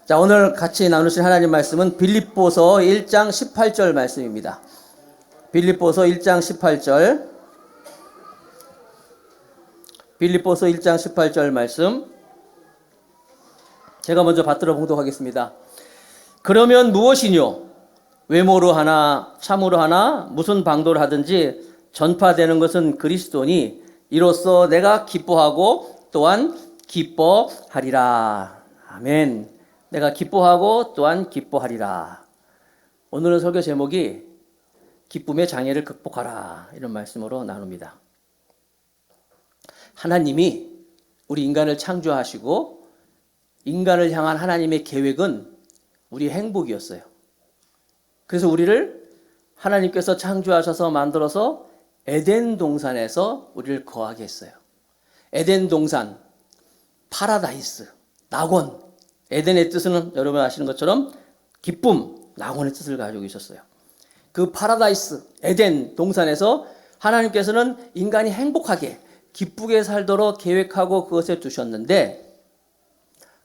자, 오늘 같이 나누실 하나님 말씀은 빌립보서 1장 18절 말씀입니다. 빌립보서 1장 18절. 빌립보서 1장 18절 말씀. 제가 먼저 받들어 봉독하겠습니다. 그러면 무엇이뇨? 외모로 하나 참으로 하나 무슨 방도를 하든지 전파되는 것은 그리스도니 이로써 내가 기뻐하고 또한 기뻐하리라. 아멘. 내가 기뻐하고 또한 기뻐하리라. 오늘은 설교 제목이 기쁨의 장애를 극복하라, 이런 말씀으로 나눕니다. 하나님이 우리 인간을 창조하시고 인간을 향한 하나님의 계획은 우리 행복이었어요. 그래서 우리를 하나님께서 창조하셔서 만들어서 에덴 동산에서 우리를 거하게 했어요. 에덴 동산, 파라다이스, 낙원. 에덴의 뜻은 여러분 아시는 것처럼 기쁨, 낙원의 뜻을 가지고 있었어요. 그 파라다이스, 에덴 동산에서 하나님께서는 인간이 행복하게, 기쁘게 살도록 계획하고 그것에 두셨는데,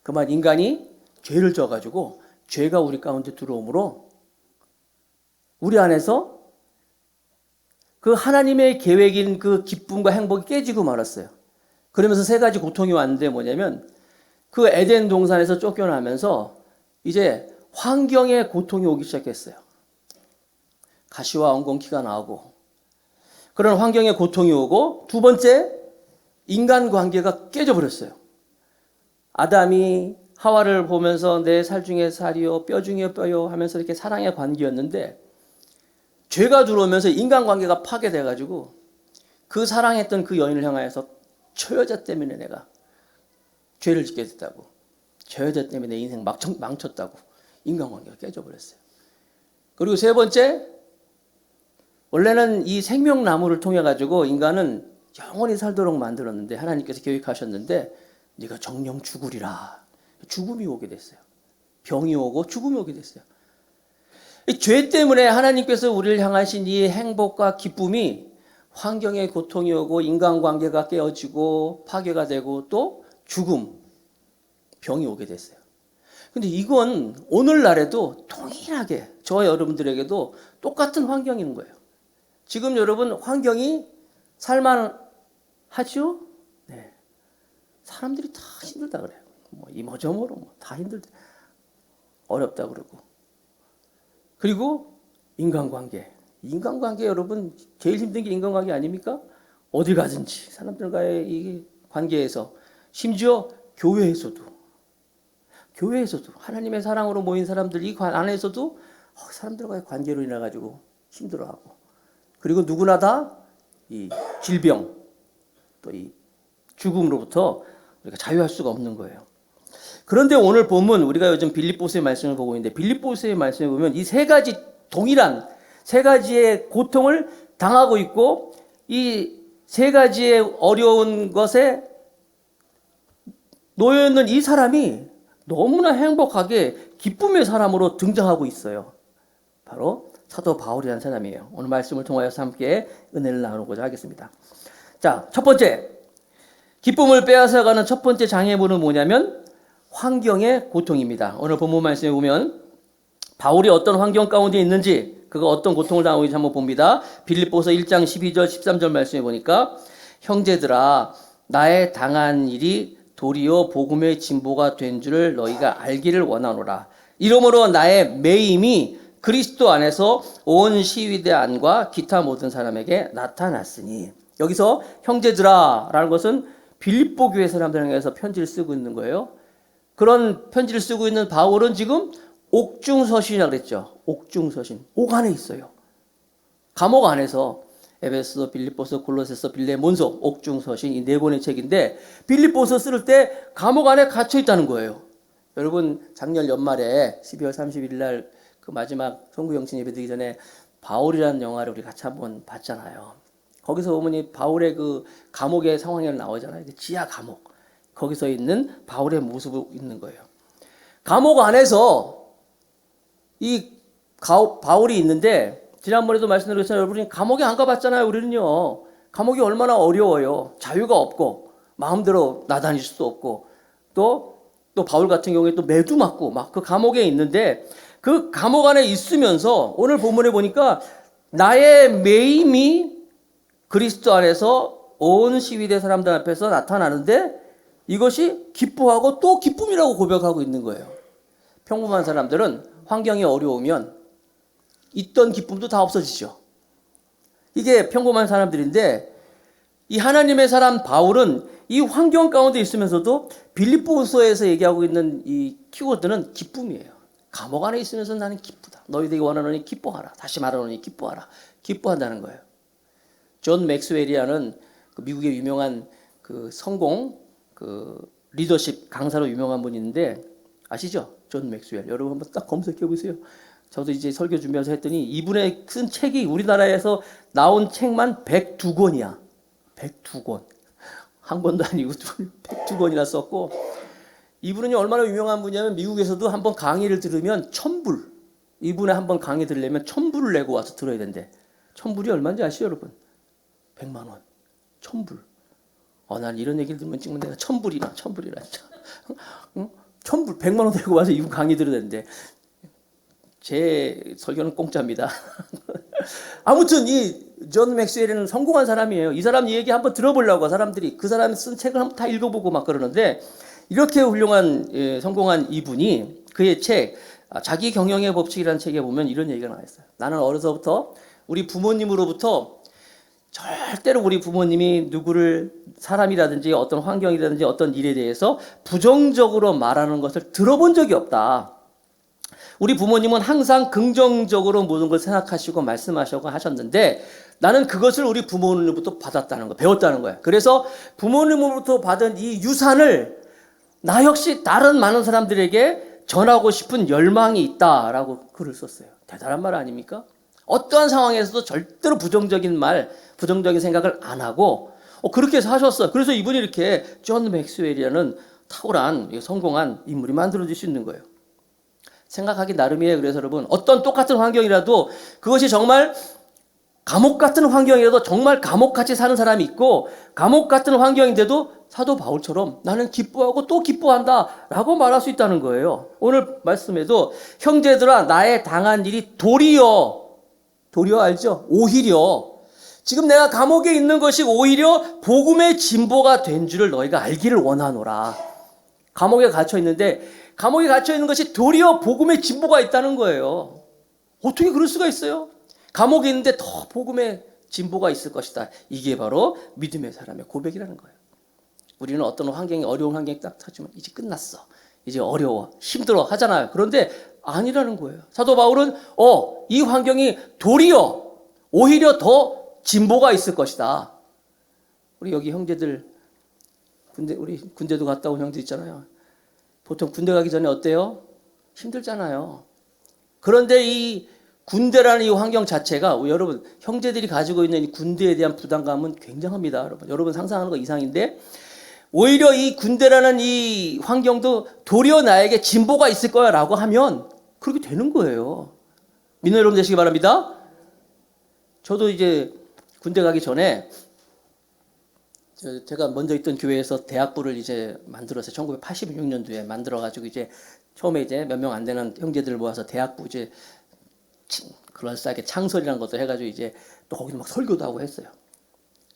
그만 인간이 죄를 져가지고 죄가 우리 가운데 들어오므로 우리 안에서 그 하나님의 계획인 그 기쁨과 행복이 깨지고 말았어요. 그러면서 세 가지 고통이 왔는데 뭐냐면, 그 에덴 동산에서 쫓겨나면서 이제 환경의 고통이 오기 시작했어요. 가시와 엉겅퀴가 나오고 그런 환경의 고통이 오고, 두 번째, 인간관계가 깨져버렸어요. 아담이 하와를 보면서 내 살 중에 살이요 뼈 중에 뼈요 하면서 이렇게 사랑의 관계였는데, 죄가 들어오면서 인간관계가 파괴돼가지고 그 사랑했던 그 여인을 향하여서 저 여자 때문에 내가 죄를 짓게 됐다고, 저 여자 때문에 내 인생 망쳤다고 인간관계가 깨져버렸어요. 그리고 세 번째, 원래는 이 생명나무를 통해 가지고 인간은 영원히 살도록 만들었는데, 하나님께서 계획하셨는데 네가 정령 죽으리라. 죽음이 오게 됐어요. 병이 오고 죽음이 오게 됐어요. 이 죄 때문에 하나님께서 우리를 향하신 이 행복과 기쁨이 환경의 고통이 오고 인간관계가 깨어지고 파괴가 되고 또 죽음, 병이 오게 됐어요. 근데 이건 오늘날에도 동일하게 저와 여러분들에게도 똑같은 환경인 거예요. 지금 여러분 환경이 살만하죠? 네. 사람들이 다 힘들다 그래요. 뭐 이모저모로 다 힘들다, 어렵다 그러고. 그리고 인간관계 여러분 제일 힘든 게 인간관계 아닙니까? 어디 가든지 사람들과의 이 관계에서, 심지어 교회에서도 하나님의 사랑으로 모인 사람들 이 안에서도 사람들과의 관계로 인해 가지고 힘들어하고, 그리고 누구나 다 이 질병 또 이 죽음으로부터 우리가 자유할 수가 없는 거예요. 그런데 오늘 보면 우리가 요즘 빌립보서의 말씀을 보고 있는데, 빌립보서의 말씀에 보면 이 세 가지 동일한 세 가지의 고통을 당하고 있고, 이 세 가지의 어려운 것에 놓여 있는 이 사람이 너무나 행복하게 기쁨의 사람으로 등장하고 있어요. 바로 사도 바울이라는 사람이에요. 오늘 말씀을 통하여서 함께 은혜를 나누고자 하겠습니다. 자, 첫 번째, 기쁨을 빼앗아가는 첫 번째 장애물은 뭐냐면 환경의 고통입니다. 오늘 본문 말씀에 보면 바울이 어떤 환경 가운데 있는지, 그가 어떤 고통을 당하고 있는지 한번 봅니다. 빌립보서 1장 12절 13절 말씀에 보니까, 형제들아 나의 당한 일이 도리어 복음의 진보가 된 줄을 너희가 알기를 원하노라. 이러므로 나의 매임이 그리스도 안에서 온 시위대 안과 기타 모든 사람에게 나타났으니. 여기서 형제들아라는 것은 빌립보 교회 사람들을 향해서 편지를 쓰고 있는 거예요. 그런 편지를 쓰고 있는 바울은 지금 옥중서신이라고 그랬죠. 옥중서신, 옥 안에 있어요. 감옥 안에서 에베소, 빌립보서, 골로새서, 빌레몬서, 옥중서신, 이 네 권의 책인데, 빌립보서 쓸 때 감옥 안에 갇혀 있다는 거예요. 여러분 작년 연말에 12월 31일 날 그 마지막 성구영신 예배 드리기 전에 바울이라는 영화를 우리 같이 한번 봤잖아요. 거기서 보면 바울의 그 감옥의 상황이 나오잖아요. 지하 감옥. 거기서 있는 바울의 모습이 있는 거예요. 감옥 안에서 이 바울이 있는데, 지난번에도 말씀드렸잖아요. 여러분이 감옥에 안 가봤잖아요. 우리는요. 감옥이 얼마나 어려워요. 자유가 없고 마음대로 나다닐 수도 없고 또 또 바울 같은 경우에 또 매도 맞고 막 그 감옥에 있는데 그 감옥 안에 있으면서 오늘 본문에 보니까 나의 매임이 그리스도 안에서 온 시위대 사람들 앞에서 나타나는데 이것이 기뻐하고 또 기쁨이라고 고백하고 있는 거예요. 평범한 사람들은 환경이 어려우면 있던 기쁨도 다 없어지죠. 이게 평범한 사람들인데 이 하나님의 사람 바울은 이 환경 가운데 있으면서도 빌립보서에서 얘기하고 있는 이 키워드는 기쁨이에요. 감옥 안에 있으면서 나는 기쁘다. 너희들이 원하노니 기뻐하라. 다시 말하노니 기뻐하라. 기뻐한다는 거예요. 존 맥스웰이라는 그 미국의 유명한 그 성공 그 리더십 강사로 유명한 분이 있는데 아시죠? 존 맥스웰. 여러분 한번 딱 검색해 보세요. 저도 이제 설교 준비해서 했더니 이분의 쓴 책이 우리나라에서 나온 책만 102권이야. 102권. 한 권도 아니고 102권이나 썼고 이분은 얼마나 유명한 분이냐면 미국에서도 한번 강의를 들으면 1000불. 이분의 한번 강의 들으려면 1000불을 내고 와서 들어야 된대. 1000불이 얼마인지 아시죠, 여러분? 100만 원. 1000불. 난 이런 얘기를 들으면 지금 내가 1000불이나 진짜. 응? 1000불, 100만 원 내고 와서 이분 강의 들어야 되는데 제 설교는 공짜입니다. 아무튼 이 존 맥스웰은 성공한 사람이에요. 이 사람 얘기 한번 들어보려고 사람들이 그 사람이 쓴 책을 한번 다 읽어보고 막 그러는데 이렇게 훌륭한 성공한 이분이 그의 책 자기 경영의 법칙이라는 책에 보면 이런 얘기가 나와 있어요. 나는 어려서부터 우리 부모님으로부터 절대로 우리 부모님이 누구를 사람이라든지 어떤 환경이라든지 어떤 일에 대해서 부정적으로 말하는 것을 들어본 적이 없다. 우리 부모님은 항상 긍정적으로 모든 걸 생각하시고 말씀하시고 하셨는데 나는 그것을 우리 부모님으로부터 받았다는 거, 배웠다는 거야. 그래서 부모님으로부터 받은 이 유산을 나 역시 다른 많은 사람들에게 전하고 싶은 열망이 있다라고 글을 썼어요. 대단한 말 아닙니까? 어떠한 상황에서도 절대로 부정적인 말, 부정적인 생각을 안 하고 그렇게 해서 하셨어요. 그래서 이분이 이렇게 존 맥스웰이라는 탁월한 성공한 인물이 만들어질 수 있는 거예요. 생각하기 나름이에요. 그래서 여러분 어떤 똑같은 환경이라도 그것이 정말 감옥 같은 환경이라도 정말 감옥같이 사는 사람이 있고 감옥 같은 환경인데도 사도 바울처럼 나는 기뻐하고 또 기뻐한다 라고 말할 수 있다는 거예요. 오늘 말씀에도 형제들아 나의 당한 일이 도리어 알죠? 오히려 지금 내가 감옥에 있는 것이 오히려 복음의 진보가 된 줄을 너희가 알기를 원하노라. 감옥에 갇혀 있는데 감옥에 갇혀 있는 것이 도리어 복음의 진보가 있다는 거예요. 어떻게 그럴 수가 있어요? 감옥에 있는데 더 복음의 진보가 있을 것이다. 이게 바로 믿음의 사람의 고백이라는 거예요. 우리는 어떤 환경이 어려운 환경이 딱 터지면 이제 끝났어. 이제 어려워. 힘들어 하잖아요. 그런데 아니라는 거예요. 사도 바울은 이 환경이 도리어 오히려 더 진보가 있을 것이다. 우리 여기 형제들 우리 군대도 갔다 온 형제 있잖아요. 보통 군대 가기 전에 어때요? 힘들잖아요. 그런데 이 군대라는 이 환경 자체가 여러분 형제들이 가지고 있는 이 군대에 대한 부담감은 굉장합니다. 여러분 상상하는 거 이상인데 오히려 이 군대라는 이 환경도 도리어 나에게 진보가 있을 거야 라고 하면 그렇게 되는 거예요. 믿는 여러분 되시기 바랍니다. 저도 이제 군대 가기 전에 제가 먼저 있던 교회에서 대학부를 이제 만들었어요. 1986년도에 만들어가지고 이제 처음에 이제 몇 명 안 되는 형제들을 모아서 대학부 이제 그럴싸하게 창설이라는 것도 해가지고 이제 또 거기서 막 설교도 하고 했어요.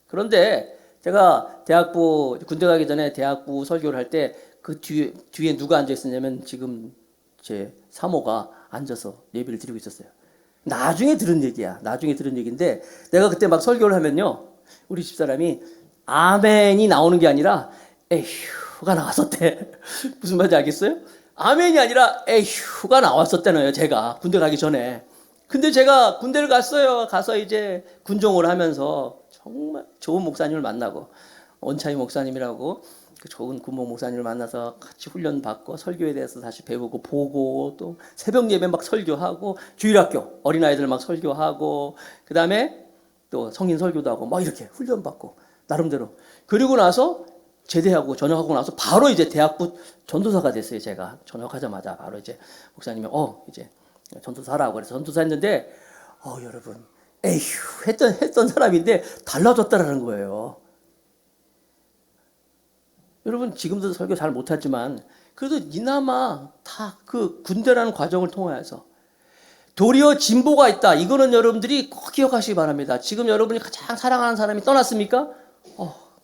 그런데 제가 대학부 군대 가기 전에 대학부 설교를 할 때 그 뒤에 누가 앉아 있었냐면 지금 제 사모가 앉아서 예배를 드리고 있었어요. 나중에 들은 얘기야. 나중에 들은 얘기인데 내가 그때 막 설교를 하면요. 우리 집사람이 아멘이 나오는 게 아니라 에휴가 나왔었대. 무슨 말인지 알겠어요? 아멘이 아니라 에휴가 나왔었대요. 제가 군대 가기 전에. 근데 제가 군대를 갔어요. 가서 이제 군종을 하면서 정말 좋은 목사님을 만나고 원차이 목사님이라고 그 좋은 군목 목사님을 만나서 같이 훈련 받고 설교에 대해서 다시 배우고 보고 또 새벽 예배 막 설교하고 주일학교 어린아이들 막 설교하고 그 다음에 또 성인 설교도 하고 막 이렇게 훈련 받고 나름대로 그리고 나서 제대하고 전역하고 나서 바로 이제 대학부 전도사가 됐어요. 제가 전역하자마자 바로 이제 목사님이 이제 전도사라고 그래서 전도사 했는데 여러분 에휴 했던 사람인데 달라졌다라는 거예요. 여러분 지금도 설교 잘 못하지만 그래도 이나마 다 그 군대라는 과정을 통해서 도리어 진보가 있다. 이거는 여러분들이 꼭 기억하시기 바랍니다. 지금 여러분이 가장 사랑하는 사람이 떠났습니까?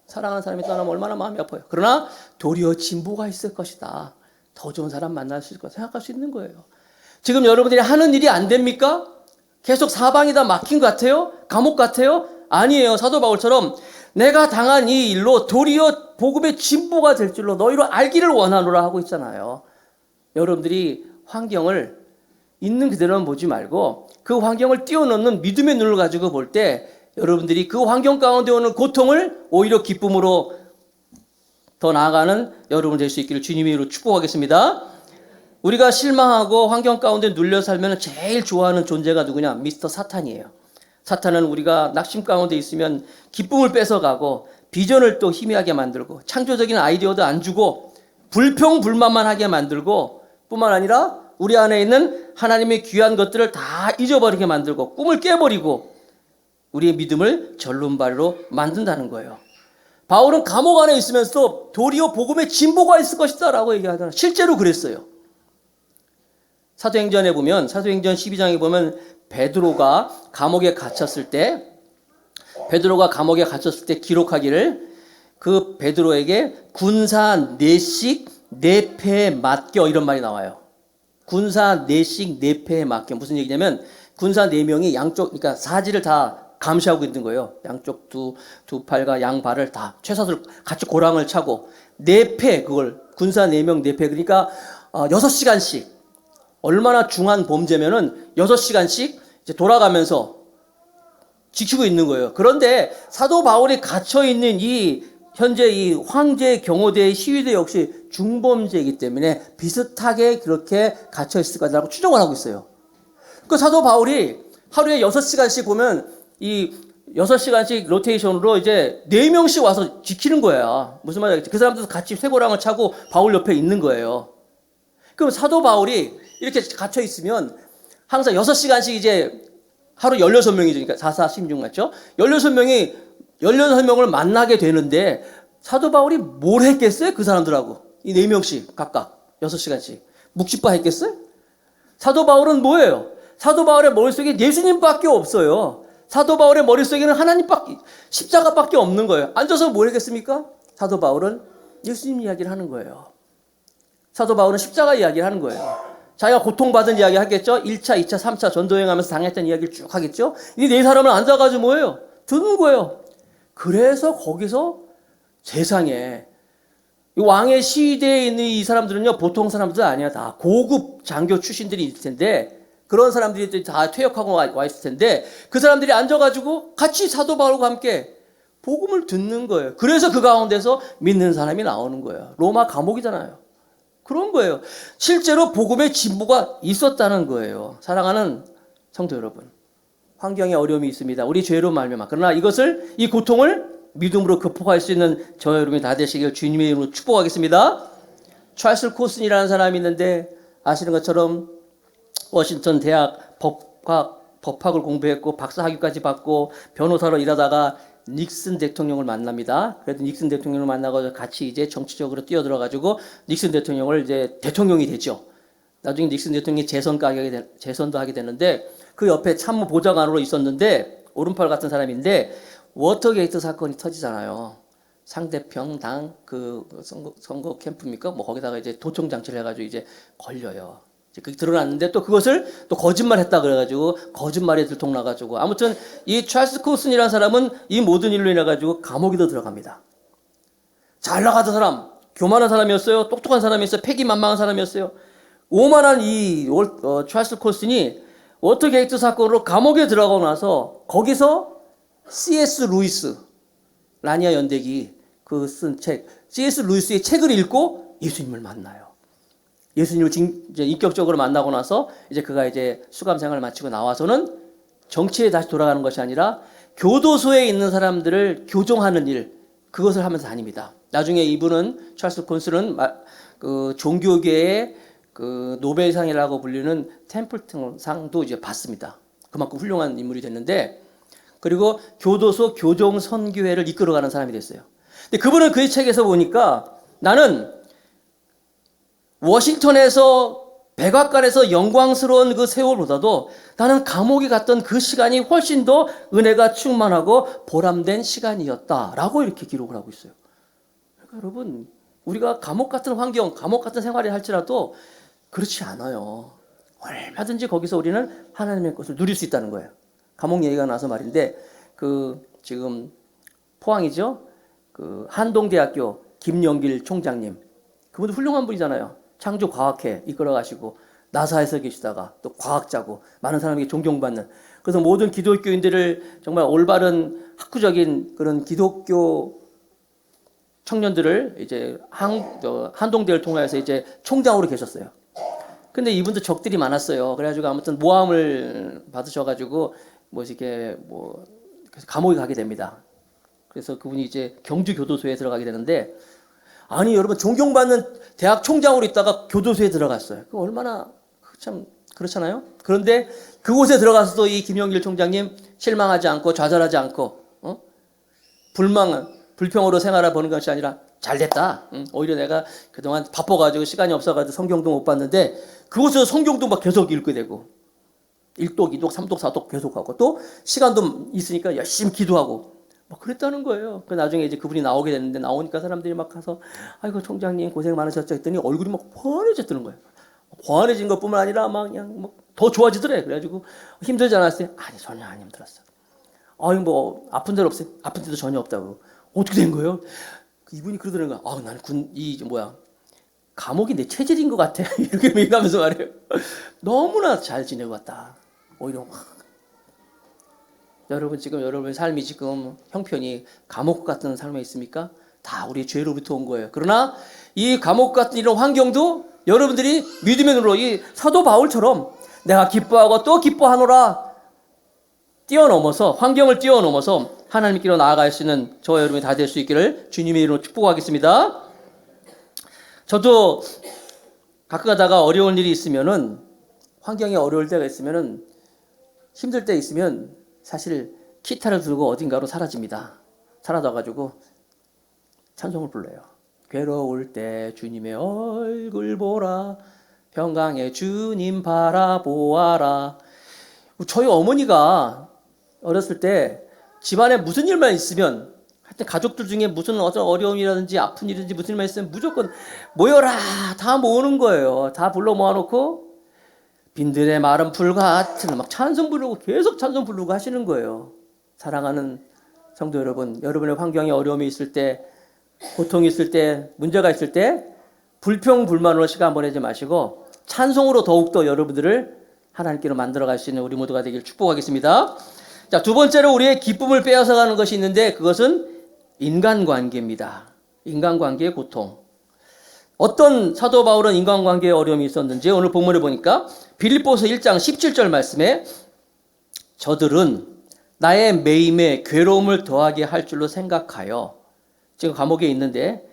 사랑하는 사람이 떠나면 얼마나 마음이 아파요. 그러나 도리어 진보가 있을 것이다. 더 좋은 사람 만날 수 있을 거다 생각할 수 있는 거예요. 지금 여러분들이 하는 일이 안 됩니까? 계속 사방이 다 막힌 것 같아요? 감옥 같아요? 아니에요. 사도 바울처럼 내가 당한 이 일로 도리어 복음의 진보가 될 줄로 너희로 알기를 원하노라 하고 있잖아요. 여러분들이 환경을 있는 그대로만 보지 말고 그 환경을 뛰어넘는 믿음의 눈을 가지고 볼 때 여러분들이 그 환경 가운데 오는 고통을 오히려 기쁨으로 더 나아가는 여러분 될 수 있기를 주님의 이름으로 축복하겠습니다. 우리가 실망하고 환경 가운데 눌려 살면 제일 좋아하는 존재가 누구냐? 미스터 사탄이에요. 사탄은 우리가 낙심 가운데 있으면 기쁨을 뺏어가고 비전을 또 희미하게 만들고 창조적인 아이디어도 안 주고 불평불만만 하게 만들고 뿐만 아니라 우리 안에 있는 하나님의 귀한 것들을 다 잊어버리게 만들고 꿈을 깨버리고 우리의 믿음을 절름발이로 만든다는 거예요. 바울은 감옥 안에 있으면서 도리어 복음의 진보가 있을 것이다 라고 얘기하잖아요. 실제로 그랬어요. 사도행전에 보면 사도행전 12장에 보면 베드로가 감옥에 갇혔을 때 기록하기를 그 베드로에게 군사 내식 내패에 맡겨 이런 말이 나와요. 군사 내식 내패에 맡겨. 무슨 얘기냐면 군사 4명이 양쪽 그러니까 사지를 다 감시하고 있는 거예요. 양쪽 두 팔과 양발을 다 최사들 같이 고랑을 차고 내패 그걸 군사 4명 내패 그러니까 6시간씩 얼마나 중한 범죄면은 6시간씩 이제 돌아가면서 지키고 있는 거예요. 그런데 사도 바울이 갇혀 있는 현재 이 황제 경호대의 시위대 역시 중범죄이기 때문에 비슷하게 그렇게 갇혀 있을 거라고 추정을 하고 있어요. 그 사도 바울이 하루에 6시간씩 보면 이 6시간씩 로테이션으로 이제 4명씩 와서 지키는 거야. 무슨 말이야? 그 사람들도 같이 쇠고랑을 차고 바울 옆에 있는 거예요. 그럼 사도 바울이 이렇게 갇혀 있으면 항상 6시간씩 이제 하루 16명이죠. 그러니까 4, 4, 16 맞죠? 16명을 만나게 되는데 사도 바울이 뭘 했겠어요? 그 사람들하고. 이 4명씩 각각 6시간씩. 묵십바 했겠어요? 사도 바울은 뭐예요? 사도 바울의 머릿속에 예수님밖에 없어요. 사도 바울의 머릿속에는 십자가밖에 없는 거예요. 앉아서 뭘 했겠습니까? 사도 바울은 예수님 이야기를 하는 거예요. 사도 바울은 십자가 이야기를 하는 거예요. 자기가 고통받은 이야기 하겠죠? 1차, 2차, 3차 전도여행하면서 당했던 이야기를 쭉 하겠죠? 이 4사람을 앉아가지고 뭐예요? 듣는 거예요. 그래서 거기서 세상에 왕의 시대에 있는 이 사람들은요 보통 사람들 아니야. 다 고급 장교 출신들이 있을 텐데 그런 사람들이 다 퇴역하고 와 있을 텐데 그 사람들이 앉아가지고 같이 사도 바울과 함께 복음을 듣는 거예요. 그래서 그 가운데서 믿는 사람이 나오는 거예요. 로마 감옥이잖아요. 그런 거예요. 실제로 복음의 진보가 있었다는 거예요. 사랑하는 성도 여러분, 환경에 어려움이 있습니다. 우리 죄로 말미암아. 그러나 이 고통을 믿음으로 극복할 수 있는 저와 여러분이 다 되시길 주님의 이름으로 축복하겠습니다. 찰스 코슨이라는 사람이 있는데 아시는 것처럼 워싱턴 대학 법학을 공부했고 박사 학위까지 받고 변호사로 일하다가 닉슨 대통령을 만납니다. 그래도 닉슨 대통령을 만나고 같이 이제 정치적으로 뛰어들어가지고 닉슨 대통령을 이제 대통령이 되죠. 나중에 닉슨 대통령이 재선도 하게 되는데 그 옆에 참모 보좌관으로 있었는데 오른팔 같은 사람인데 워터게이트 사건이 터지잖아요. 상대편 당 그 선거 캠프입니까? 뭐 거기다가 이제 도청 장치를 해가지고 이제 걸려요. 그게 드러났는데 또 그것을 또 거짓말했다 그래가지고 거짓말에 들통나가지고 아무튼 이 찰스 코슨이라는 사람은 이 모든 일로 인해가지고 감옥에도 들어갑니다. 잘 나가던 사람, 교만한 사람이었어요. 똑똑한 사람이었어요. 패기만만한 사람이었어요. 오만한 찰스 코슨이 워터게이트 사건으로 감옥에 들어가고 나서 거기서 C.S. 루이스 라니아 연대기 그 쓴 책 C.S. 루이스의 책을 읽고 예수님을 만나요. 예수님을 이제 인격적으로 만나고 나서 이제 그가 이제 수감 생활을 마치고 나와서는 정치에 다시 돌아가는 것이 아니라 교도소에 있는 사람들을 교정하는 일 그것을 하면서 다닙니다. 나중에 이분은 찰스 콘스는 그 종교계의 그 노벨상이라고 불리는 템플턴상도 이제 받습니다. 그만큼 훌륭한 인물이 됐는데 그리고 교도소 교정 선교회를 이끌어가는 사람이 됐어요. 근데 그분은 그 책에서 보니까 나는 워싱턴에서 백악관에서 영광스러운 그 세월보다도 나는 감옥에 갔던 그 시간이 훨씬 더 은혜가 충만하고 보람된 시간이었다라고 이렇게 기록을 하고 있어요. 그러니까 여러분, 우리가 감옥 같은 환경, 감옥 같은 생활을 할지라도 그렇지 않아요. 얼마든지 거기서 우리는 하나님의 것을 누릴 수 있다는 거예요. 감옥 얘기가 나서 말인데, 지금 포항이죠? 한동대학교 김영길 총장님. 그분도 훌륭한 분이잖아요. 창조과학회 이끌어 가시고 나사에서 계시다가 또 과학자고 많은 사람에게 존경받는, 그래서 모든 기독교인들을 정말 올바른 학구적인 그런 기독교 청년들을 이제 한동대를 통해서 이제 총장으로 계셨어요. 근데 이분도 적들이 많았어요. 그래가지고 아무튼 모함을 받으셔가지고 그래서 감옥에 가게 됩니다. 그래서 그분이 이제 경주 교도소에 들어가게 되는데, 아니 여러분, 존경받는 대학 총장으로 있다가 교도소에 들어갔어요. 그 얼마나 참 그렇잖아요. 그런데 그곳에 들어가서도 이 김영길 총장님 실망하지 않고 좌절하지 않고 불평으로 생활을 보는 것이 아니라 잘됐다. 오히려 내가 그동안 바빠가지고 시간이 없어가지고 성경도 못 봤는데 그곳에서 성경도 막 계속 읽게 되고 1독, 2독, 3독, 4독 계속하고 또 시간도 있으니까 열심히 기도하고 막 그랬다는 거예요. 그 나중에 이제 그분이 나오게 됐는데, 나오니까 사람들이 막 가서 아이고 총장님 고생 많으셨죠 했더니 얼굴이 막 환해졌다는 거예요. 환해진 것뿐만 아니라 막 그냥 더 좋아지더래. 그래가지고 힘들지 않았어요? 아니 전혀 안 힘들었어. 아니 뭐 아픈 데는 없어요? 아픈 데도 전혀 없다고. 어떻게 된 거예요? 이분이 그러더라는 거야. 나는 감옥이 내 체질인 것 같아. 이렇게 얘기하면서 말해요. 너무나 잘 지내고 왔다. 오히려 여러분, 지금 여러분의 삶이 지금 형편이 감옥 같은 삶에 있습니까? 다 우리 죄로부터 온 거예요. 그러나 이 감옥 같은 이런 환경도 여러분들이 믿음의 눈으로 이 사도 바울처럼 내가 기뻐하고 또 기뻐하노라 뛰어넘어서, 환경을 뛰어넘어서 하나님께로 나아갈 수 있는 저와 여러분이 다 될 수 있기를 주님의 이름으로 축복하겠습니다. 저도 가끔 가다가 어려운 일이 있으면은, 환경이 어려울 때가 있으면은, 힘들 때 있으면 사실 기타를 들고 어딘가로 사라집니다. 사라져가지고 찬송을 불러요. 괴로울 때 주님의 얼굴 보라, 평강의 주님 바라보아라. 저희 어머니가 어렸을 때 집안에 무슨 일만 있으면, 하여튼 가족들 중에 무슨 어려움이라든지 아픈 일이든지 무슨 일만 있으면 무조건 모여라 다 모으는 거예요. 다 불러 모아놓고 빈들의 마른 풀 같은 막 찬송 부르고 계속 찬송 부르고 하시는 거예요. 사랑하는 성도 여러분, 여러분의 환경에 어려움이 있을 때, 고통이 있을 때, 문제가 있을 때 불평불만으로 시간 보내지 마시고 찬송으로 더욱더 여러분들을 하나님께로 만들어갈 수 있는 우리 모두가 되길 축복하겠습니다. 자, 두 번째로 우리의 기쁨을 빼앗아가는 것이 있는데, 그것은 인간관계입니다. 인간관계의 고통. 어떤 사도 바울은 인간관계에 어려움이 있었는지 오늘 본문을 보니까 빌립보서 1장 17절 말씀에 저들은 나의 매임에 괴로움을 더하게 할 줄로 생각하여, 지금 감옥에 있는데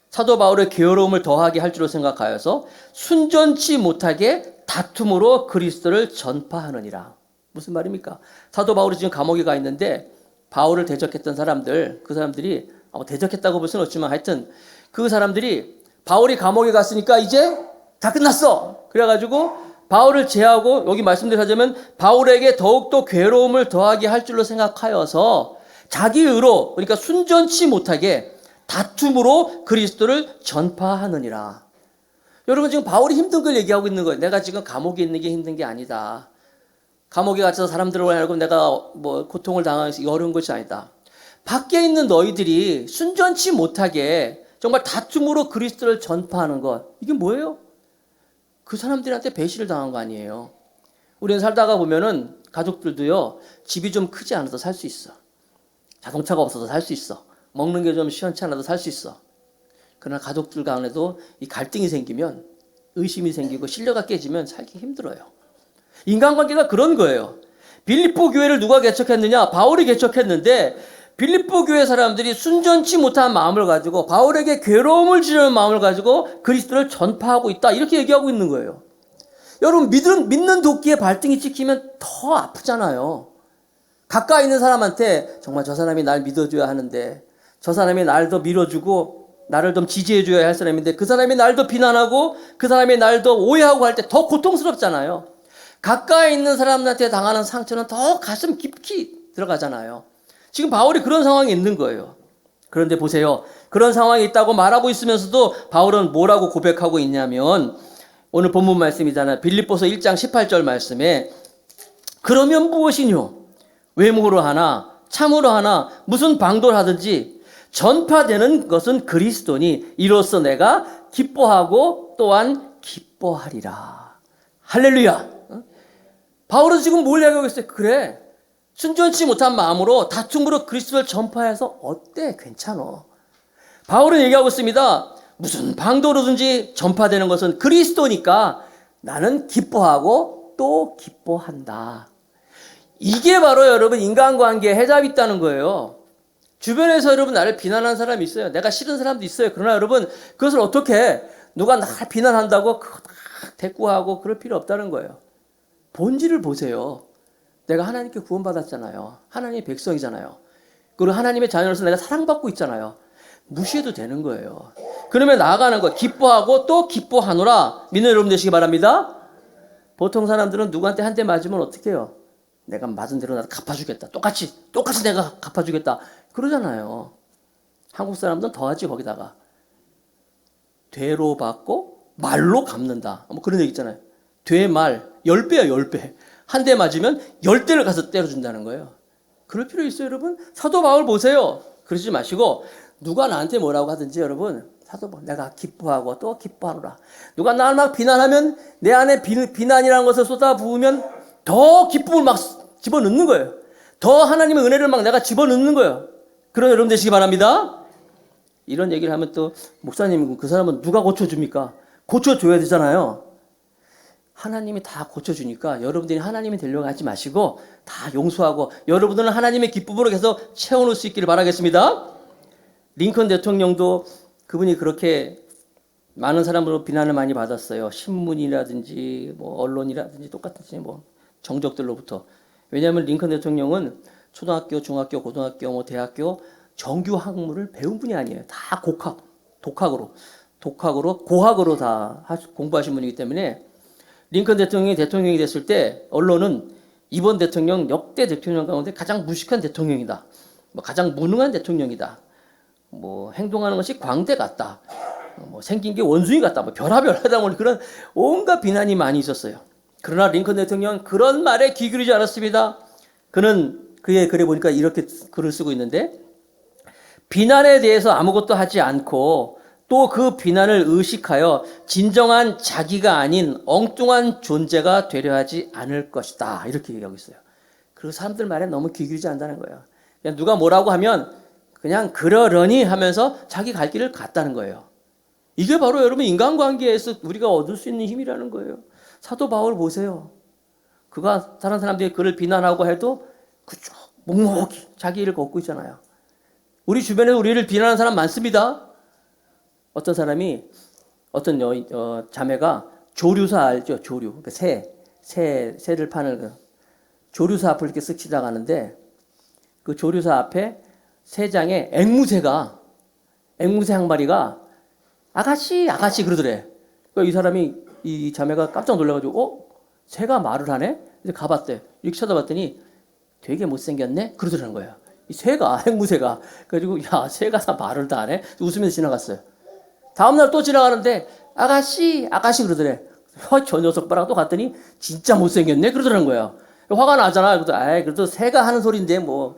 사도 바울의 괴로움을 더하게 할 줄로 생각하여서 순전치 못하게 다툼으로 그리스도를 전파하느니라. 무슨 말입니까? 사도 바울이 지금 감옥에 가 있는데 바울을 대적했던 사람들, 그 사람들이 대적했다고 볼 수는 없지만 하여튼 그 사람들이 바울이 감옥에 갔으니까 이제 다 끝났어. 그래가지고 바울을 제하고, 여기 말씀대로 하자면 바울에게 더욱더 괴로움을 더하게 할 줄로 생각하여서 자기 의로, 그러니까 순전치 못하게 다툼으로 그리스도를 전파하느니라. 여러분, 지금 바울이 힘든 걸 얘기하고 있는 거예요. 내가 지금 감옥에 있는 게 힘든 게 아니다. 감옥에 갇혀서 사람들을 알고 내가 고통을 당하면서 어려운 것이 아니다. 밖에 있는 너희들이 순전치 못하게 정말 다툼으로 그리스도를 전파하는 것, 이게 뭐예요? 그 사람들한테 배신을 당한 거 아니에요. 우리는 살다가 보면은 가족들도요, 집이 좀 크지 않아도 살 수 있어. 자동차가 없어서 살 수 있어. 먹는 게 좀 시원치 않아도 살 수 있어. 그러나 가족들 간에도 이 갈등이 생기면, 의심이 생기고 신뢰가 깨지면 살기 힘들어요. 인간관계가 그런 거예요. 빌립보 교회를 누가 개척했느냐? 바울이 개척했는데 빌립보 교회 사람들이 순전치 못한 마음을 가지고 바울에게 괴로움을 주려는 마음을 가지고 그리스도를 전파하고 있다, 이렇게 얘기하고 있는 거예요. 여러분, 믿는 도끼에 발등이 찍히면 더 아프잖아요. 가까이 있는 사람한테 정말 저 사람이 날 믿어줘야 하는데, 저 사람이 날 더 밀어주고 나를 좀 지지해줘야 할 사람인데 그 사람이 날 더 비난하고 그 사람이 날 더 오해하고 할 때 더 고통스럽잖아요. 가까이 있는 사람한테 당하는 상처는 더 가슴 깊이 들어가잖아요. 지금 바울이 그런 상황이 있는 거예요. 그런데 보세요. 그런 상황이 있다고 말하고 있으면서도 바울은 뭐라고 고백하고 있냐면 오늘 본문 말씀이잖아요. 빌립보서 1장 18절 말씀에 그러면 무엇이뇨? 외모로 하나 참으로 하나 무슨 방도를 하든지 전파되는 것은 그리스도니 이로써 내가 기뻐하고 또한 기뻐하리라. 할렐루야. 바울은 지금 뭘 얘기하고 있어요? 그래. 순전치 못한 마음으로 다툼으로 그리스도를 전파해서 어때? 괜찮아. 바울은 얘기하고 있습니다. 무슨 방도로든지 전파되는 것은 그리스도니까 나는 기뻐하고 또 기뻐한다. 이게 바로 여러분 인간관계에 해답이 있다는 거예요. 주변에서 여러분 나를 비난하는 사람이 있어요. 내가 싫은 사람도 있어요. 그러나 여러분 그것을 어떻게 누가 나를 비난한다고 그거 다 대꾸하고 그럴 필요 없다는 거예요. 본질을 보세요. 내가 하나님께 구원받았잖아요. 하나님의 백성이잖아요. 그리고 하나님의 자녀로서 내가 사랑받고 있잖아요. 무시해도 되는 거예요. 그러면 나아가는 거 기뻐하고 또 기뻐하노라. 믿는 여러분 되시기 바랍니다. 보통 사람들은 누구한테 한 대 맞으면 어떻게 해요? 내가 맞은 대로 나도 갚아주겠다. 똑같이 내가 갚아주겠다. 그러잖아요. 한국 사람들은 더하지 거기다가. 되로 받고 말로 갚는다. 뭐 그런 얘기 있잖아요. 되말 10배야 10배. 한 대 맞으면 10대를 가서 때려준다는 거예요. 그럴 필요 있어요 여러분? 사도 바울 보세요. 그러지 마시고 누가 나한테 뭐라고 하든지 여러분 사도 바울 내가 기뻐하고 또 기뻐하노라. 누가 나를 막 비난하면 내 안에 비난이라는 것을 쏟아부으면 더 기쁨을 막 집어넣는 거예요. 더 하나님의 은혜를 막 내가 집어넣는 거예요. 그런 여러분 되시기 바랍니다. 이런 얘기를 하면 또 목사님 그 사람은 누가 고쳐줍니까? 고쳐줘야 되잖아요. 하나님이 다 고쳐주니까 여러분들이 하나님이 되려고 하지 마시고 다 용서하고 여러분들은 하나님의 기쁨으로 계속 채워놓을 수 있기를 바라겠습니다. 링컨 대통령도 그분이 그렇게 많은 사람으로 비난을 많이 받았어요. 신문이라든지 뭐 언론이라든지 똑같이 뭐 정적들로부터. 왜냐하면 링컨 대통령은 초등학교, 중학교, 고등학교, 뭐 대학교 정규 학문을 배운 분이 아니에요. 다 독학으로 고학으로 다 공부하신 분이기 때문에 링컨 대통령이 됐을 때 언론은 이번 대통령 역대 대통령 가운데 가장 무식한 대통령이다. 뭐 가장 무능한 대통령이다. 뭐 행동하는 것이 광대 같다. 뭐 생긴 게 원숭이 같다. 뭐 별하별 하다 보니 그런 온갖 비난이 많이 있었어요. 그러나 링컨 대통령은 그런 말에 귀 기울이지 않았습니다. 그는 그의 글에 보니까 이렇게 글을 쓰고 있는데 비난에 대해서 아무것도 하지 않고 또 그 비난을 의식하여 진정한 자기가 아닌 엉뚱한 존재가 되려 하지 않을 것이다. 이렇게 얘기하고 있어요. 그리고 사람들 말에 너무 귀 기울이지 않는다는 거예요. 그냥 누가 뭐라고 하면 그냥 그러려니 하면서 자기 갈 길을 갔다는 거예요. 이게 바로 여러분 인간관계에서 우리가 얻을 수 있는 힘이라는 거예요. 사도 바울 보세요. 그가 다른 사람들이 그를 비난하고 해도 그쪽 묵묵히 자기 일을 걷고 있잖아요. 우리 주변에 우리를 비난하는 사람 많습니다. 어떤 사람이 어떤 자매가 조류사 알죠? 조류. 그러니까 새를 파는 그 조류사 앞을 이렇게 쓱 지나가는데 그 조류사 앞에 새장에 앵무새 한 마리가 아가씨 그러더래. 그러니까 이 사람이 이 자매가 깜짝 놀라가지고 새가 말을 하네? 이제 가봤대. 이렇게 쳐다봤더니 되게 못생겼네? 그러더라는 거예요. 이 새가 앵무새가 그래가지고 야 새가 다 말을 다 하네? 웃으면서 지나갔어요. 다음날 또 지나가는데 아가씨 그러더래. 저 녀석 봐라 또 갔더니 진짜 못생겼네 그러더라는 거예요. 화가 나잖아. 그래도 새가 하는 소리인데 뭐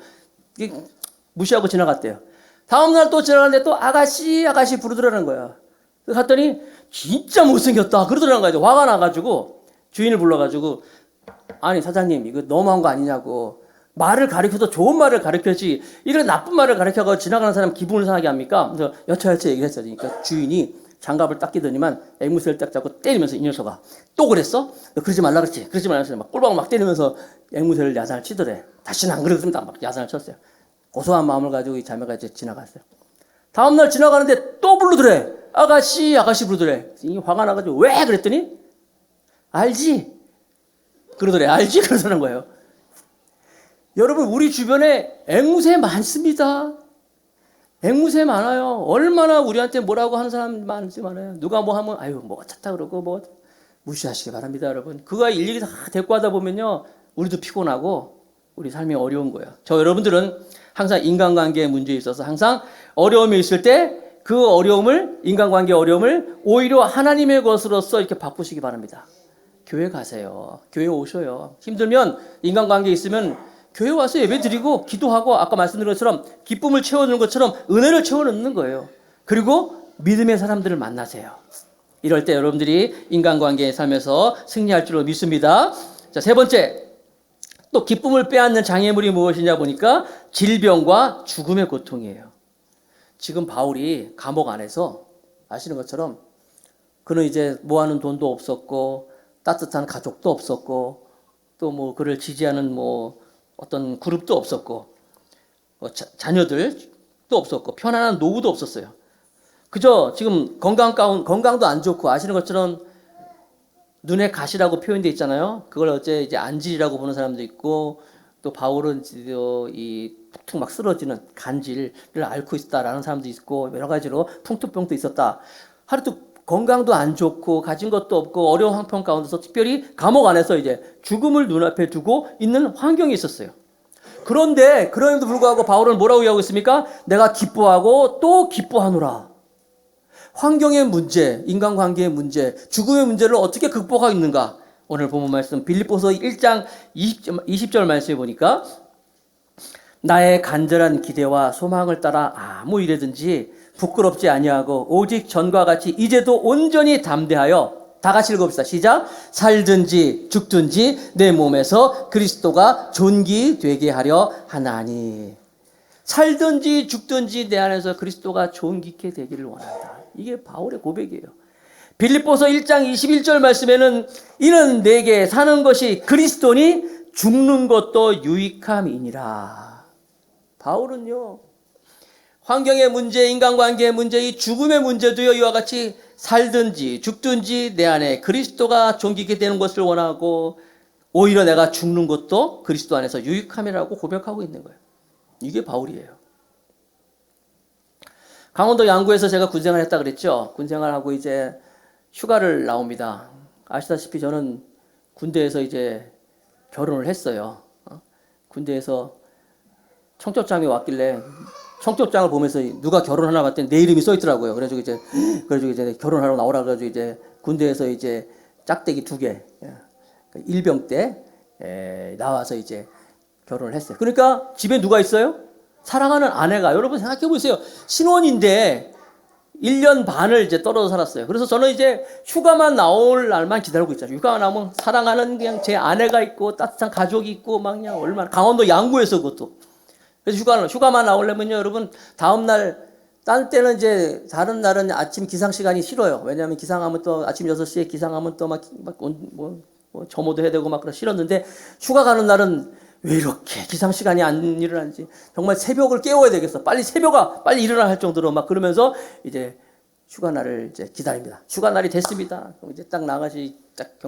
무시하고 지나갔대요. 다음날 또 지나가는데 또 아가씨 부르더라는 거야. 갔더니 진짜 못생겼다 그러더라는 거야. 화가 나가지고 주인을 불러가지고 아니 사장님 이거 너무한 거 아니냐고. 말을 가르쳐도 좋은 말을 가르쳐야지 이런 나쁜 말을 가르쳐서 지나가는 사람 기분을 상하게 합니까? 그래서 여차여차 얘기를 했어요. 그러니까 주인이 장갑을 딱 끼더니만 앵무새를 딱 잡고 때리면서 이 녀석아 또 그랬어? 너 그러지 말라 그랬지? 그러지 말라 그랬지? 막 꼴박 막 때리면서 앵무새를 야단을 치더래. 다시는 안 그러겠습니다. 막 야단을 쳤어요. 고소한 마음을 가지고 이 자매가 이제 지나갔어요. 다음날 지나가는데 또 부르더래. 아가씨 부르더래. 이 화가 나가지고 왜 그랬더니 알지? 그러더래. 알지? 그러더라는 거예요. 여러분 우리 주변에 앵무새 많습니다. 앵무새 많아요. 얼마나 우리한테 뭐라고 하는 사람 많은지 많아요. 누가 뭐 하면 아유 뭐 어쩌다 그러고 뭐 무시하시기 바랍니다, 여러분. 그거 일일이 다 데리고 하다 보면요, 우리도 피곤하고 우리 삶이 어려운 거예요. 저 여러분들은 항상 인간관계의 문제에 있어서 항상 어려움이 있을 때 그 어려움을, 인간관계 어려움을 오히려 하나님의 것으로서 이렇게 바꾸시기 바랍니다. 교회 가세요. 교회 오셔요. 힘들면, 인간관계 있으면 교회 와서 예배 드리고 기도하고 아까 말씀드린 것처럼 기쁨을 채워주는 것처럼 은혜를 채워넣는 거예요. 그리고 믿음의 사람들을 만나세요. 이럴 때 여러분들이 인간관계의 삶에서 승리할 줄로 믿습니다. 자, 세 번째, 또 기쁨을 빼앗는 장애물이 무엇이냐 보니까 질병과 죽음의 고통이에요. 지금 바울이 감옥 안에서 아시는 것처럼 그는 이제 모아놓은 돈도 없었고 따뜻한 가족도 없었고 또 뭐 그를 지지하는 뭐 어떤 그룹도 없었고 자녀들도 없었고 편안한 노후도 없었어요. 그저 지금 건강도 안 좋고 아시는 것처럼 눈에 가시라고 표현되어 있잖아요. 그걸 어째 이제 안질이라고 보는 사람도 있고 또 바울은 이 툭툭 막 쓰러지는 간질을 앓고 있다라는 사람도 있고 여러 가지로 풍토병도 있었다. 하루도 건강도 안 좋고 가진 것도 없고 어려운 형편 가운데서 특별히 감옥 안에서 이제 죽음을 눈앞에 두고 있는 환경이 있었어요. 그런데 그럼에도 불구하고 바울은 뭐라고 이야기하고 있습니까? 내가 기뻐하고 또 기뻐하노라. 환경의 문제, 인간관계의 문제, 죽음의 문제를 어떻게 극복하고 있는가? 오늘 본문 말씀 빌립보서 1장 20절 말씀에 보니까 나의 간절한 기대와 소망을 따라 아무 일에든지 부끄럽지 아니하고 오직 전과 같이 이제도 온전히 담대하여 다 같이 읽어봅시다. 시작. 살든지 죽든지 내 몸에서 그리스도가 존귀되게 하려 하나니. 살든지 죽든지 내 안에서 그리스도가 존귀케 되기를 원한다. 이게 바울의 고백이에요. 빌립보서 1장 21절 말씀에는 이는 내게 사는 것이 그리스도니 죽는 것도 유익함이니라. 바울은요, 환경의 문제, 인간관계의 문제, 이 죽음의 문제도요, 이와 같이 살든지 죽든지 내 안에 그리스도가 존귀게 되는 것을 원하고 오히려 내가 죽는 것도 그리스도 안에서 유익함이라고 고백하고 있는 거예요. 이게 바울이에요. 강원도 양구에서 제가 군생활 했다 그랬죠. 군생활하고 이제 휴가를 나옵니다. 아시다시피 저는 군대에서 이제 결혼을 했어요. 군대에서 청첩장이 왔길래 청첩장을 보면서 누가 결혼하나 봤더니 내 이름이 써 있더라고요. 그래가지고 이제 결혼하러 나오라 그래가지고 이제 군대에서 이제 짝대기 2개, 일병 때 나와서 이제 결혼을 했어요. 그러니까 집에 누가 있어요? 사랑하는 아내가. 여러분 생각해 보세요. 신혼인데 1년 반을 이제 떨어져 살았어요. 그래서 저는 이제 휴가만 나올 날만 기다리고 있잖아요. 휴가가 나오면 사랑하는 그냥 제 아내가 있고 따뜻한 가족이 있고 막 그냥 얼마나 강원도 양구에서 그것도. 그래서 휴가만 나오려면요, 여러분 다음 날 딴 때는 이제 다른 날은 아침 기상 시간이 싫어요. 왜냐하면 기상하면 또 아침 6시에 기상하면 또 막 점호도 해야 되고 막 그래 싫었는데 휴가 가는 날은 왜 이렇게 기상 시간이 안 일어나는지 정말 새벽을 깨워야 되겠어. 빨리 빨리 일어나 할 정도로 막 그러면서 이제 휴가 날을 이제 기다립니다. 휴가 날이 됐습니다. 그럼 이제 딱 나가시 딱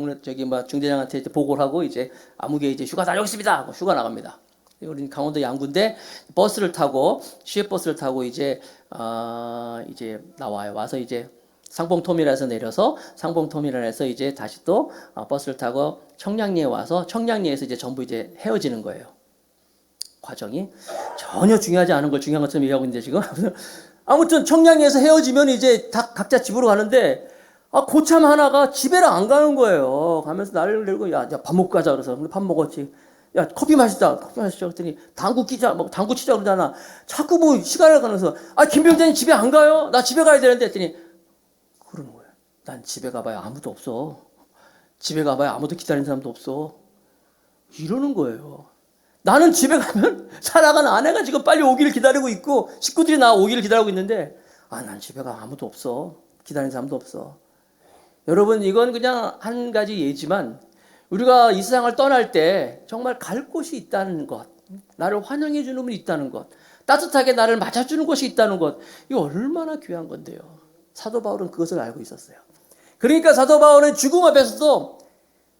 중대장한테 이제 보고를 하고 이제 아무개 이제 휴가 다녀오겠습니다 하고 휴가 나갑니다. 우리 강원도 양구인데 버스를 타고 시외버스를 타고 이제 나와요. 와서 이제 상봉터미널에서 내려서 상봉터미널에서 이제 다시 또 버스를 타고 청량리에 와서 청량리에서 이제 전부 이제 헤어지는 거예요. 과정이 전혀 중요하지 않은 걸 중요한 것처럼 얘기하고 있는데 지금 아무튼 청량리에서 헤어지면 이제 다 각자 집으로 가는데 고참 하나가 집에를 안 가는 거예요. 가면서 나를 들고 야 밥 먹고 가자 그래서 밥 먹었지. 야 커피 마시자 그랬더니 당구 치자 그러잖아. 자꾸 뭐 시간을 가면서 김 병장님 집에 안 가요? 나 집에 가야 되는데 했더니 그러는 거야. 난 집에 가봐야 아무도 없어. 집에 가봐야 아무도 기다리는 사람도 없어. 이러는 거예요. 나는 집에 가면 사랑하는 아내가 지금 빨리 오기를 기다리고 있고 식구들이 나 오기를 기다리고 있는데 난 집에 가 아무도 없어. 기다리는 사람도 없어. 여러분 이건 그냥 한 가지 예지만 우리가 이 세상을 떠날 때 정말 갈 곳이 있다는 것, 나를 환영해 주는 분이 있다는 것, 따뜻하게 나를 맞아주는 곳이 있다는 것, 이거 얼마나 귀한 건데요. 사도 바울은 그것을 알고 있었어요. 그러니까 사도 바울은 죽음 앞에서도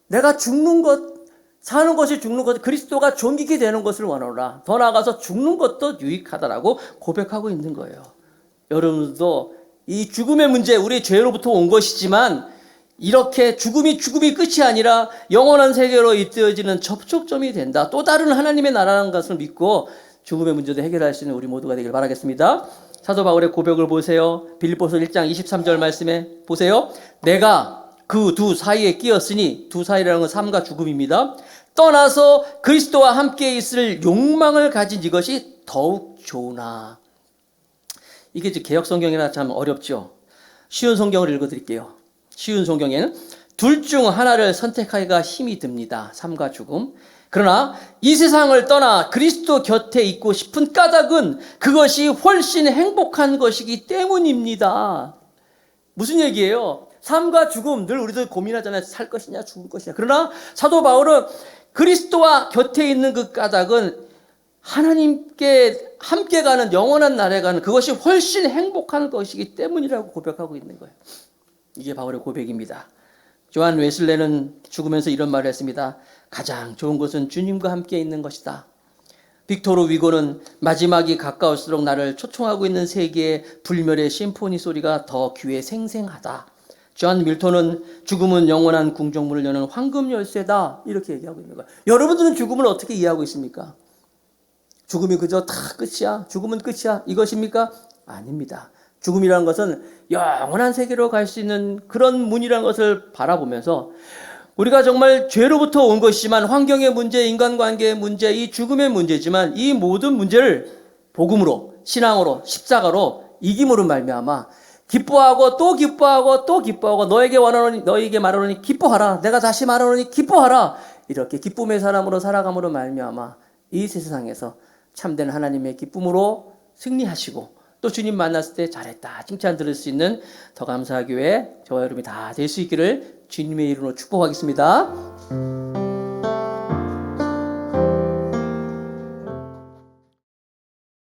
내가 죽는 것, 사는 것이 죽는 것, 그리스도가 존귀케 되는 것을 원하노라. 더 나아가서 죽는 것도 유익하다라고 고백하고 있는 거예요. 여러분들도 이 죽음의 문제, 우리 죄로부터 온 것이지만 이렇게 죽음이 끝이 아니라 영원한 세계로 잇대어지는 접촉점이 된다. 또 다른 하나님의 나라라는 것을 믿고 죽음의 문제도 해결할 수 있는 우리 모두가 되길 바라겠습니다. 사도 바울의 고백을 보세요. 빌립보서 1장 23절 말씀에 보세요. 내가 그 두 사이에 끼었으니, 두 사이라는 건 삶과 죽음입니다. 떠나서 그리스도와 함께 있을 욕망을 가진 이것이 더욱 좋으나. 이게 이제 개역 성경이라 참 어렵죠. 쉬운 성경을 읽어드릴게요. 쉬운 성경에는 둘 중 하나를 선택하기가 힘이 듭니다. 삶과 죽음. 그러나 이 세상을 떠나 그리스도 곁에 있고 싶은 까닭은 그것이 훨씬 행복한 것이기 때문입니다. 무슨 얘기예요? 삶과 죽음, 늘 우리도 고민하잖아요. 살 것이냐 죽을 것이냐. 그러나 사도 바울은 그리스도와 곁에 있는 그 까닭은 하나님께 함께 가는 영원한 나라에 가는 그것이 훨씬 행복한 것이기 때문이라고 고백하고 있는 거예요. 이게 바울의 고백입니다. 요한 웨슬레는 죽으면서 이런 말을 했습니다. 가장 좋은 것은 주님과 함께 있는 것이다. 빅토르 위고는 마지막이 가까울수록 나를 초청하고 있는 세계의 불멸의 심포니 소리가 더 귀에 생생하다. 존 밀턴은 죽음은 영원한 궁정문을 여는 황금 열쇠다. 이렇게 얘기하고 있는 거예요. 여러분들은 죽음을 어떻게 이해하고 있습니까? 죽음이 그저 다 끝이야. 죽음은 끝이야. 이것입니까? 아닙니다. 죽음이라는 것은 영원한 세계로 갈 수 있는 그런 문이라는 것을 바라보면서 우리가 정말 죄로부터 온 것이지만 환경의 문제, 인간관계의 문제, 이 죽음의 문제지만 이 모든 문제를 복음으로, 신앙으로, 십자가로 이김으로 말미암아 기뻐하고 또 기뻐하고 또 기뻐하고 너에게 말하노니 기뻐하라. 내가 다시 말하노니 기뻐하라. 이렇게 기쁨의 사람으로 살아감으로 말미암아 이 세상에서 참된 하나님의 기쁨으로 승리하시고 또 주님 만났을 때 잘했다 칭찬 들을 수 있는 더 감사교회 저와 여러분이 다 될 수 있기를 주님의 이름으로 축복하겠습니다.